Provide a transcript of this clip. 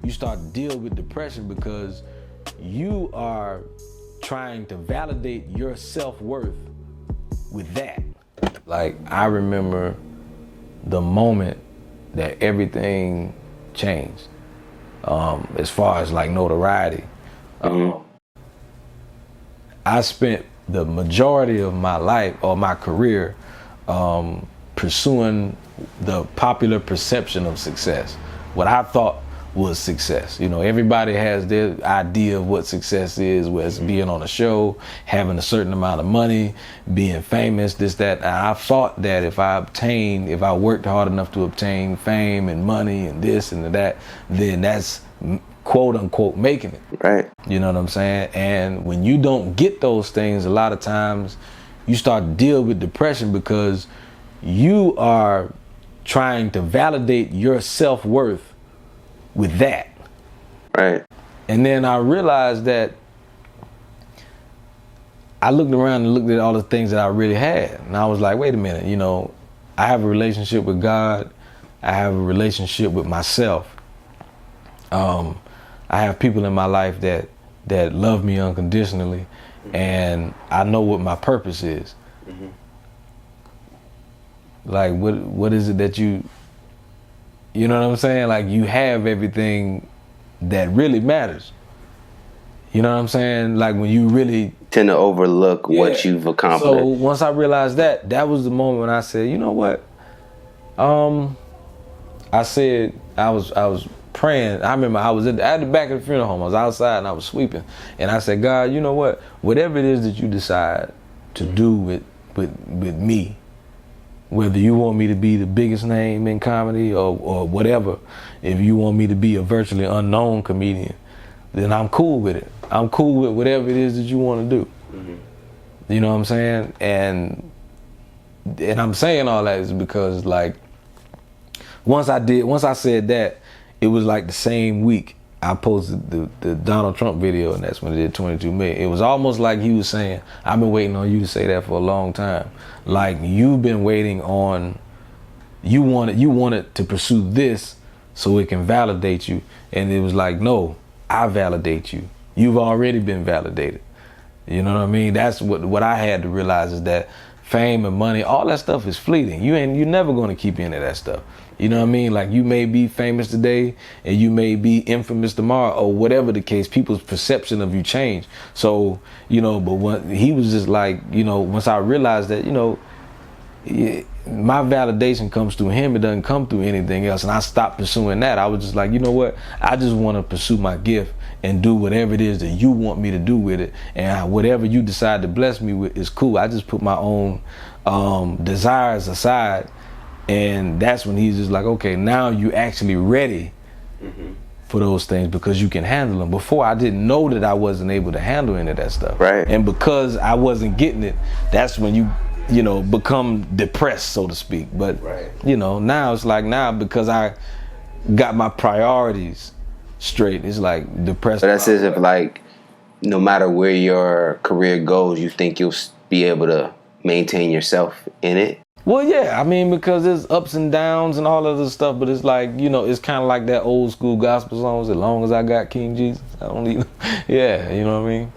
you start to deal with depression because you are trying to validate your self-worth with that. Like, I remember the moment that everything changed, as far as like notoriety. I spent the majority of my life or my career pursuing the popular perception of success, what I thought was success. You know, everybody has their idea of what success is, whether it's being on a show, having a certain amount of money, being famous, this, that. And I thought that if I worked hard enough to obtain fame and money and this and that, then that's quote unquote making it. Right. You know what I'm saying? And when you don't get those things, a lot of times you start to deal with depression because you are trying to validate your self-worth with that. Right. And then I realized that I looked around and looked at all the things that I really had. And I was like, wait a minute, you know, I have a relationship with God. I have a relationship with myself. I have people in my life that love me unconditionally, and I know what my purpose is. Like, what is it that you know what I'm saying? Like, you have everything that really matters. You know what I'm saying? Like, when you really tend to overlook what you've accomplished. So once I realized that was the moment when I said, you know what? I said, I was praying. I remember I was at the back of the funeral home. I was outside and I was sweeping. And I said, God, you know what? Whatever it is that you decide to do with me, whether you want me to be the biggest name in comedy or whatever, if you want me to be a virtually unknown comedian, then I'm cool with it. I'm cool with whatever it is that you want to do. You know what I'm saying? And I'm saying all that is because, like, once I said that, it was like the same week I posted the Donald Trump video, and that's when it did 22 million. It was almost like he was saying, I've been waiting on you to say that for a long time. Like, you've been waiting on, you wanted to pursue this so it can validate you. And it was like, no, I validate you. You've already been validated. You know what I mean? That's what I had to realize, is that fame and money, all that stuff is fleeting. You're never going to keep any of that stuff. You know what I mean? Like, you may be famous today and you may be infamous tomorrow, or whatever the case. People's perception of you change. So, you know, but when he was just like, you know, once I realized that, you know, my validation comes through him, it doesn't come through anything else. And I stopped pursuing that. I was just like, you know what? I just want to pursue my gift and do whatever it is that you want me to do with it. And whatever you decide to bless me with is cool. I just put my own desires aside. And that's when he's just like, okay, now you actually ready for those things because you can handle them. Before, I didn't know that I wasn't able to handle any of that stuff. Right. And because I wasn't getting it, that's when you know, become depressed, so to speak. But, you know, now it's like, now because I got my priorities straight, it's like depressed. But that's as if, like, no matter where your career goes, you think you'll be able to maintain yourself in it? Well, yeah, I mean, because there's ups and downs and all of this stuff, but it's like, you know, it's kind of like that old school gospel songs, as long as I got King Jesus, I don't need, yeah, you know what I mean?